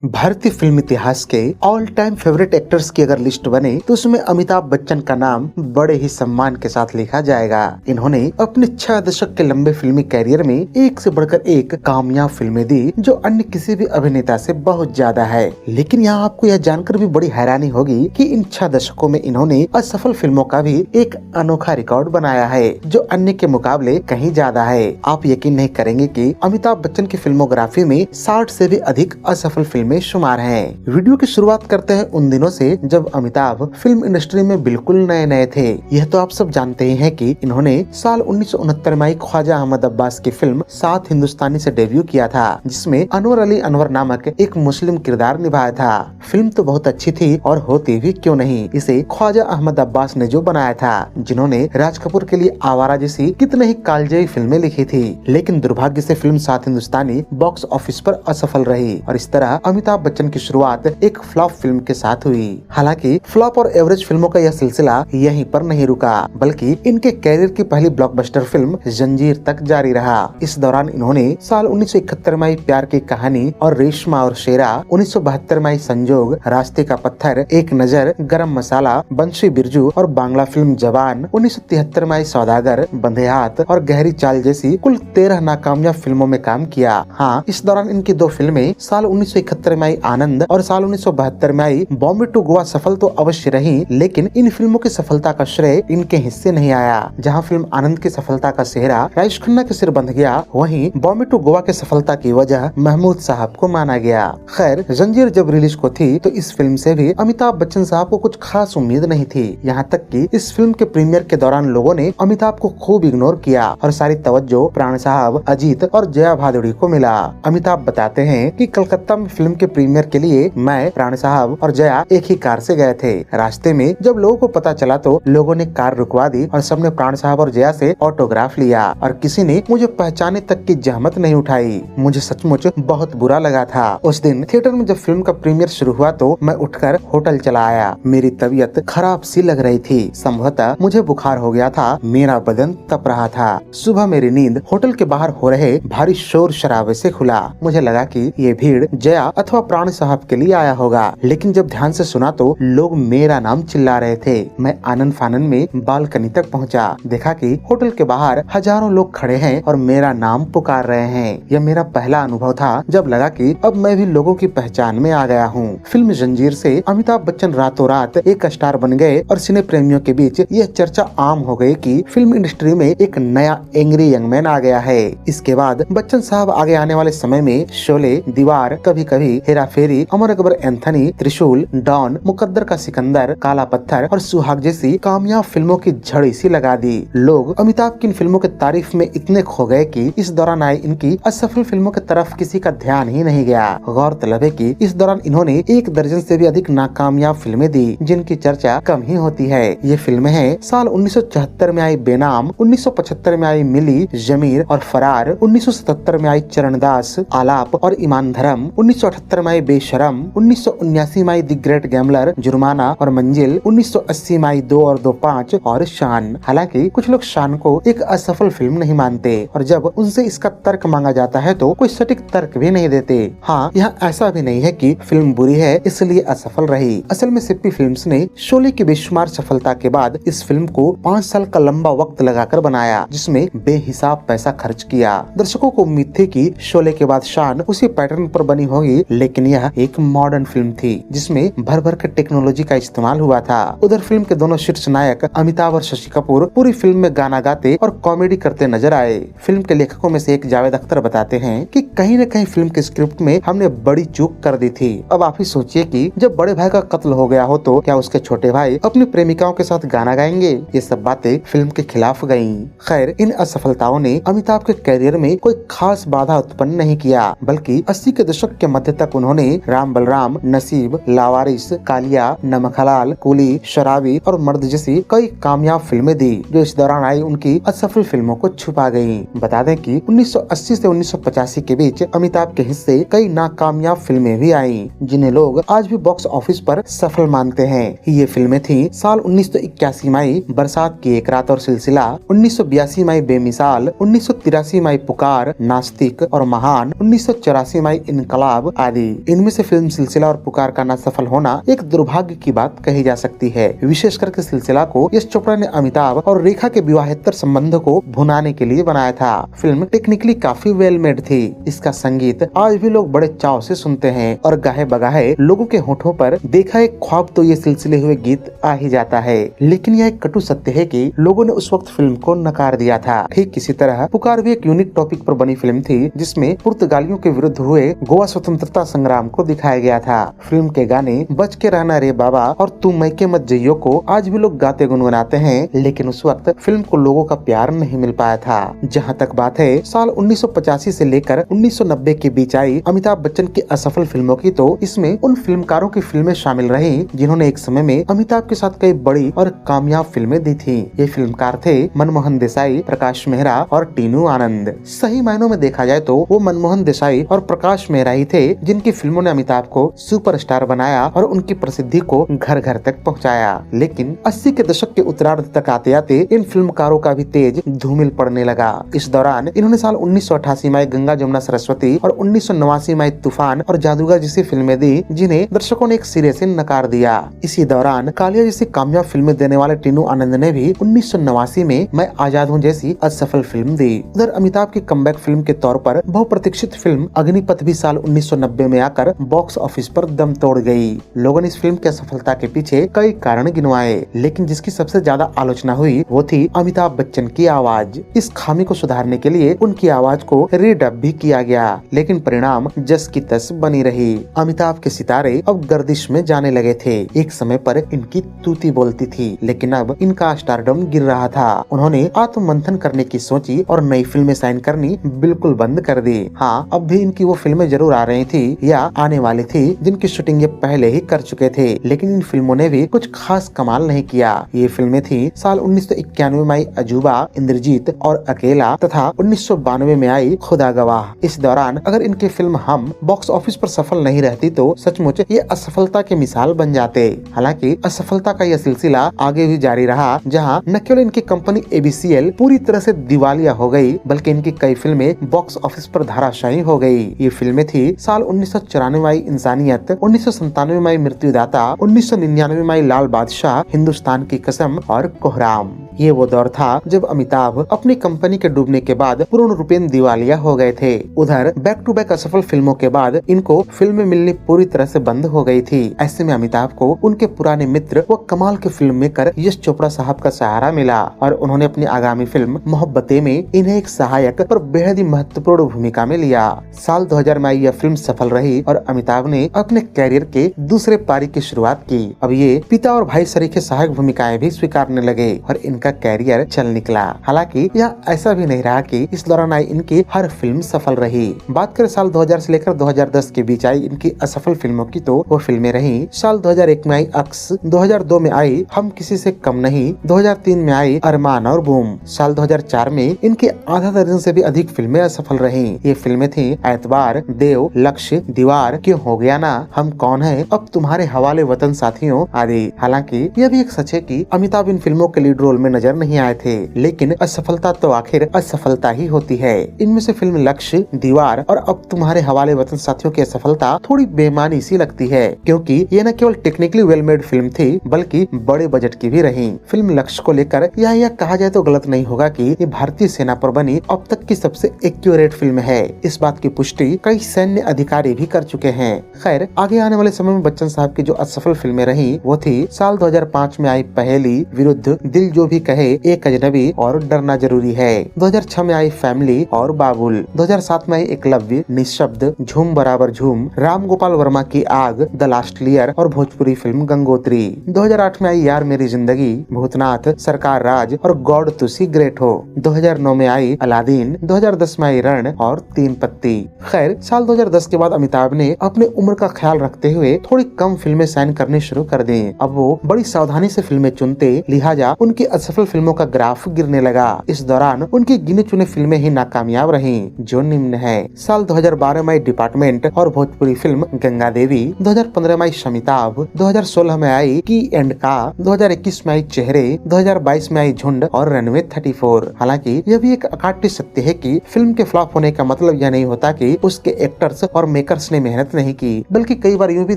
भारतीय फिल्म इतिहास के ऑल टाइम फेवरेट एक्टर्स की अगर लिस्ट बने तो उसमें अमिताभ बच्चन का नाम बड़े ही सम्मान के साथ लिखा जाएगा। इन्होंने अपने 6 दशक के लंबे फिल्मी कैरियर में एक से बढ़कर एक कामयाब फिल्में दी जो अन्य किसी भी अभिनेता से बहुत ज्यादा है। लेकिन यहाँ आपको यह जानकर भी बड़ी हैरानी होगी कि इन 6 दशकों में इन्होंने असफल फिल्मों का भी एक अनोखा रिकॉर्ड बनाया है जो अन्य के मुकाबले कहीं ज्यादा है। आप यकीन नहीं करेंगे कि अमिताभ बच्चन की फिल्मोग्राफी में 60 से भी अधिक असफल फिल्में शुमार हैं। वीडियो की शुरुआत करते हैं उन दिनों से जब अमिताभ फिल्म इंडस्ट्री में बिल्कुल नए नए थे। यह तो आप सब जानते ही हैं कि इन्होंने साल 1969 में ख्वाजा अहमद अब्बास की फिल्म सात हिंदुस्तानी से डेब्यू किया था, जिसमें अनवर अली अनवर नामक एक मुस्लिम किरदार निभाया था। फिल्म तो बहुत अच्छी थी और होती भी क्यों नहीं, इसे ख्वाजा अहमद अब्बास ने जो बनाया था, जिन्होंने राज कपूर के लिए आवारा जैसी कितने ही कालजयी फिल्में लिखी थी। लेकिन दुर्भाग्य से फिल्म सात हिंदुस्तानी बॉक्स ऑफिस पर असफल रही और इस तरह अमिताभ बच्चन की शुरुआत एक फ्लॉप फिल्म के साथ हुई। हालांकि फ्लॉप और एवरेज फिल्मों का यह सिलसिला यहीं पर नहीं रुका, बल्कि इनके कैरियर की पहली ब्लॉकबस्टर फिल्म जंजीर तक जारी रहा। इस दौरान इन्होंने साल 1971 में आई प्यार की कहानी और रेशमा और शेरा, 1972 में आई संजोग, रास्ते का पत्थर, एक नजर, गरम मसाला, बंशी बिरजू और बांग्ला फिल्म जवान, 1973 में आई सौदागर, बंधे हाथ और गहरी चाल जैसी कुल 13 नाकामयाब फिल्मों में काम किया। हाँ, इस दौरान इनकी 2 फिल्में साल 1971 में आई आनंद और साल 1972 में आई बॉम्बे टू गोवा सफल तो अवश्य रही, लेकिन इन फिल्मों की सफलता का श्रेय इनके हिस्से नहीं आया। जहां फिल्म आनंद की सफलता का सेहरा राजेश खन्ना के सिर बंध गया, वहीं बॉम्बे टू गोवा के सफलता की वजह महमूद साहब को माना गया। खैर, जंजीर जब रिलीज को थी तो इस फिल्म से भी अमिताभ बच्चन साहब को कुछ खास उम्मीद नहीं थी। यहाँ तक कि इस फिल्म के प्रीमियर के दौरान लोगों ने अमिताभ को खूब इग्नोर किया और सारी तवज्जो प्राण साहब, अजीत और जया भादुड़ी को मिला। अमिताभ बताते हैं कि कलकत्ता में फिल्म के प्रीमियर के लिए मैं, प्राण साहब और जया एक ही कार से गए थे। रास्ते में जब लोगों को पता चला तो लोगों ने कार रुकवा दी और सबने प्राण साहब और जया से ऑटोग्राफ लिया और किसी ने मुझे पहचाने तक की जहमत नहीं उठाई। मुझे सचमुच बहुत बुरा लगा था। उस दिन थिएटर में जब फिल्म का प्रीमियर शुरू हुआ तो मैं उठकर होटल चला आया। मेरी तबीयत खराब सी लग रही थी, संभवतः मुझे बुखार हो गया था, मेरा बदन तप रहा था। सुबह मेरी नींद होटल के बाहर हो रहे भारी शोर शराबे से खुला। मुझे लगा कि ये भीड़ जया अथवा प्राण साहब के लिए आया होगा, लेकिन जब ध्यान से सुना तो लोग मेरा नाम चिल्ला रहे थे। मैं आनंद फानन में बालकनी तक पहुंचा, देखा कि होटल के बाहर हजारों लोग खड़े हैं और मेरा नाम पुकार रहे हैं। यह मेरा पहला अनुभव था जब लगा कि अब मैं भी लोगों की पहचान में आ गया हूँ। फिल्म जंजीर से अमिताभ बच्चन रातों रात एक स्टार बन गए और सिने प्रेमियों के बीच यह चर्चा आम हो गई कि फिल्म इंडस्ट्री में एक नया एंग्री यंग मैन आ गया है। इसके बाद बच्चन साहब आगे आने वाले समय में शोले, दीवार, कभी कभी, हेरा फेरी, अमर अकबर एंथनी, त्रिशूल, डॉन, मुकद्दर का सिकंदर, काला पत्थर और सुहाग जैसी कामयाब फिल्मों की झड़ी सी लगा दी। लोग अमिताभ की इन फिल्मों के तारीफ में इतने खो गए कि इस दौरान आई इनकी असफल फिल्मों की तरफ किसी का ध्यान ही नहीं गया। गौरतलब है कि इस दौरान इन्होंने 1 दर्जन से भी अधिक नाकामयाब फिल्में दी जिनकी चर्चा कम ही होती है। ये फिल्में हैं साल 1974 में आई बेनाम, 1975 में आई मिली, जमीर और फरार, 1977 में आई चरणदास, आलाप और ईमान धर्म, 1978 में आई बेशरम, 1979 में आई द ग्रेट गैम्बलर, जुर्माना और मंजिल, 1980 में आई 2 और 2 5 और शान। हालांकि कुछ लोग शान को एक असफल फिल्म नहीं मानते और जब उनसे इसका तर्क मांगा जाता है तो कोई सटीक तर्क भी नहीं देते। हाँ, यहाँ ऐसा भी नहीं है कि फिल्म बुरी है इसलिए असफल रही। असल में सिप्पी फिल्म्स ने शोले की बेशुमार सफलता के बाद इस फिल्म को 5 साल का लंबा वक्त लगाकर बनाया, जिसमें बेहिसाब पैसा खर्च किया। दर्शकों को उम्मीद थी कि शोले के बाद शान उसी पैटर्न पर बनी होगी, लेकिन यह एक मॉडर्न फिल्म थी जिसमें भर भर के टेक्नोलॉजी का इस्तेमाल हुआ था। उधर फिल्म के दोनों शीर्ष नायक अमिताभ और शशि कपूर पूरी फिल्म में गाना गाते और कॉमेडी करते नजर आए। फिल्म के लेखकों में से एक जावेद अख्तर बताते हैं कि कहीं न कहीं फिल्म के स्क्रिप्ट में हमने बड़ी चूक कर दी थी। अब आप ही सोचिए कि जब बड़े भाई का कत्ल हो गया हो तो क्या उसके छोटे भाई अपनी प्रेमिकाओं के साथ गाना गाएंगे? ये सब बातें फिल्म के खिलाफ गयी। खैर, इन असफलताओं ने अमिताभ के कैरियर में कोई खास बाधा उत्पन्न नहीं किया, बल्कि 80 के दशक के मध्य तक उन्होंने राम बलराम, नसीब, लावारिस, कालिया, नमक हलाल, कुली, शराबी और मर्द जैसी कई कामयाब फिल्में दी जो इस दौरान आई उनकी असफल फिल्मों को छुपा गयी। बता दें कि 1980 से 1985 के बीच अमिताभ के हिस्से कई नाकामयाब फिल्में भी आईं, जिन्हें लोग आज भी बॉक्स ऑफिस पर सफल मानते हैं। ये फिल्में थी साल 1981 में आई बरसात की एक रात और सिलसिला, 1982 में आई बेमिसाल, 1983 में आई पुकार, नास्तिक और महान, 1984 में आई इनकलाब आदि। आदि। इनमें से फिल्म सिलसिला और पुकार का न सफल होना एक दुर्भाग्य की बात कही जा सकती है। विशेष करके सिलसिला को यश चोपड़ा ने अमिताभ और रेखा के विवाहेतर संबंध को भुनाने के लिए बनाया था। फिल्म टेक्निकली काफी वेल मेड थी। इसका संगीत आज भी लोग बड़े चाव से सुनते हैं और गाहे बगाहे लोगों के होठों पर देखा एक ख्वाब तो ये सिलसिले हुए गीत आ ही जाता है। लेकिन यह एक कटु सत्य है कि लोगों ने उस वक्त फिल्म को नकार दिया था। ठीक किसी तरह पुकार भी एक यूनिक टॉपिक पर बनी फिल्म थी, जिसमें पुर्तगालियों के विरुद्ध हुए गोवा स्वतंत्रता संग्राम को दिखाया गया था। फिल्म के गाने बच के रहना रे बाबा और तुम मैके मत जइयो को आज भी लोग गाते गुनगुनाते हैं, लेकिन उस वक्त फिल्म को लोगों का प्यार नहीं मिल पाया था। जहाँ तक बात है साल 1985 से लेकर 1990 के बीच आई अमिताभ बच्चन की असफल फिल्मों की, तो इसमें उन फिल्मकारों की फिल्में शामिल रही जिन्होंने एक समय में अमिताभ के साथ कई बड़ी और कामयाब फिल्में दी थी। ये फिल्मकार थे मनमोहन देसाई, प्रकाश मेहरा और टीनू आनंद। सही मायनों में देखा जाए तो वो मनमोहन देसाई और प्रकाश मेहरा ही थे जिनकी फिल्मों ने अमिताभ को सुपरस्टार बनाया और उनकी प्रसिद्धि को घर घर तक पहुँचाया। लेकिन 80 के दशक के उत्तरार्ध तक आते आते इन फिल्मकारों का भी तेज धूमिल पड़ने लगा। इस दौरान इन्होंने साल 1988 में गंगा जमुना सरस्वती और 1989 में तूफान और जादूगर जैसी फिल्में दी, जिन्हें दर्शकों ने एक सिरे से नकार दिया। इसी दौरान कालिया जैसी कामयाब फिल्में देने वाले टीनू आनंद ने भी 1989 में मैं आजाद हूँ जैसी असफल फिल्म दी। उधर अमिताभ की कमबैक फिल्म के तौर पर बहुप्रतीक्षित फिल्म अग्निपथ भी साल 1990 में आकर बॉक्स ऑफिस पर दम तोड़ गई। लोगों ने इस फिल्म की असफलता के पीछे कई कारण गिनवाए, लेकिन जिसकी सबसे ज्यादा आलोचना हुई वो थी अमिताभ बच्चन की आवाज। इस खामी को सुधारने के लिए उनकी आवाज को रीडब भी किया गया, लेकिन परिणाम जस की तस बनी रही। अमिताभ के सितारे अब गर्दिश में जाने लगे थे। एक समय पर इनकी तूती बोलती थी, लेकिन अब इनका स्टारडम गिर रहा था। उन्होंने आत्ममंथन करने की सोची और नई फिल्में साइन करनी बिल्कुल बंद कर दी। हाँ, अब भी इनकी वो फिल्में जरूर आ रही थी या आने वाली थी जिनकी शूटिंग ये पहले ही कर चुके थे, लेकिन इन फिल्मों ने भी कुछ खास कमाल नहीं किया। ये फिल्में थी साल 1991 में आई अजूबा, इंद्रजीत और अकेला तथा 1992 में आई खुदा गवाह। इस दौरान अगर इनकी फिल्म हम बॉक्स ऑफिस पर सफल नहीं रहती तो सचमुच ये असफलता की मिसाल बन जाते। हालांकि असफलता का यह सिलसिला आगे भी जारी रहा, जहां न केवल इनकी कंपनी ABCL पूरी तरह से दिवालिया हो गई, बल्कि इनकी कई फिल्में बॉक्स ऑफिस पर धराशायी हो गई। ये फिल्में थी साल 1994 में आई इंसानियत, 1997 में आई मृत्युदाता, 1999 में आई लाल बादशाह, हिंदुस्तान की कसम और कोहराम। ये वो दौर था जब अमिताभ अपनी कंपनी के डूबने के बाद पूर्ण रूपेण दिवालिया हो गए थे। उधर बैक टू बैक असफल फिल्मों के बाद इनको फिल्में मिलनी पूरी तरह से बंद हो गई थी। ऐसे में अमिताभ को उनके पुराने मित्र व कमाल के फिल्म मेकर यश चोपड़ा साहब का सहारा मिला और उन्होंने अपनी आगामी फिल्म मोहब्बतें में इन्हें एक सहायक पर बेहद ही महत्वपूर्ण भूमिका में लिया। साल 2000 में यह फिल्म सफल रही और अमिताभ ने अपने कैरियर के दूसरे पारी की शुरुआत की। अब ये पिता और भाई सरीखे सहायक भूमिकाएं भी स्वीकारने लगे और इनका कैरियर चल निकला। हालांकि यह ऐसा भी नहीं रहा कि इस दौरान आई इनकी हर फिल्म सफल रही। बात करें साल 2000 से लेकर 2010 के बीच आई इनकी असफल फिल्मों की, तो वो फिल्में रही साल 2001 में आई अक्स, 2002 में आई हम किसी से कम नहीं, 2003 में आई अरमान और बूम। साल 2004 में इनकी आधा दर्जन से भी अधिक फिल्में असफल रही। ये फिल्में थी एतबार, देव, लक्ष्य, दीवार, क्यों हो गया ना, हम कौन है, अब तुम्हारे हवाले वतन साथियों आदि। हालांकि यह भी एक सच है कि अमिताभ इन फिल्मों के लीड रोल में नजर नहीं आए थे, लेकिन असफलता तो आखिर असफलता ही होती है। इनमें से फिल्म लक्ष्य, दीवार और अब तुम्हारे हवाले वतन साथियों की असफलता थोड़ी बेमानी सी लगती है, क्योंकि ये न केवल टेक्निकली वेल मेड फिल्म थी बल्कि बड़े बजट की भी रही। फिल्म लक्ष्य को लेकर यह कहा जाए तो गलत नहीं होगा कि ये भारतीय सेना पर बनी अब तक की सबसे एक्यूरेट फिल्म है। इस बात की पुष्टि कई सैन्य अधिकारी भी कर चुके हैं। खैर, आगे आने वाले समय में बच्चन साहब की जो असफल फिल्में रही वो थी साल 2005 में आई पहेली, विरुद्ध, दिल जो भी कहे, एक अजनबी और डरना जरूरी है। 2006 में आई फैमिली और बाबुल, 2007 में आई एकलव्य, निशब्द, झूम बराबर झूम, राम गोपाल वर्मा की आग, द लास्ट लेयर और भोजपुरी फिल्म गंगोत्री। 2008 में आई यार मेरी जिंदगी, भूतनाथ, सरकार राज और गॉड तुसी ग्रेट हो। 2009 में आई अलादीन, 2010 में आई रण और तीन पत्ती। खैर, साल 2010 के बाद अमिताभ ने अपने उम्र का ख्याल रखते हुए थोड़ी कम फिल्में साइन करनी शुरू कर दी। अब वो बड़ी सावधानी से फिल्में चुनते, लिहाजा उनकी असफल फिल्मों का ग्राफ गिरने लगा। इस दौरान उनकी गिने चुने फिल्में ही नाकामयाब रहीं, जो निम्न है। साल 2012 में आई डिपार्टमेंट और भोजपुरी फिल्म गंगा देवी, 2015 में आई शमिताभ, 2016 में आई की एंड का, 2021 में आई चेहरे, 2022 में आई झुंड और रनवे 34। हालांकि यह भी एक अकाट्य सत्य है कि फिल्म के फ्लॉप होने का मतलब यह नहीं होता कि उसके एक्टर्स और मेकर्स ने मेहनत नहीं की, बल्कि कई बार यूं भी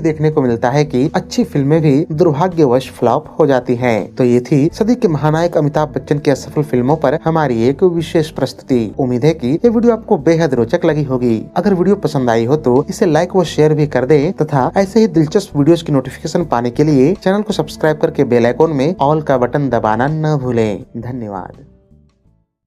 देखने को मिलता है कि अच्छी फिल्में भी दुर्भाग्यवश फ्लॉप हो जाती हैं। तो ये थी सदी के महानायक अमिताभ बच्चन की असफल फिल्मों पर हमारी एक विशेष प्रस्तुति। उम्मीद है कि ये वीडियो आपको बेहद रोचक लगी होगी। अगर वीडियो पसंद आई हो तो इसे लाइक व शेयर भी कर दे तथा ऐसे ही दिलचस्प वीडियोस की नोटिफिकेशन पाने के लिए चैनल को सब्सक्राइब करके बेल आइकॉन में ऑल का बटन दबाना न भूलें। धन्यवाद।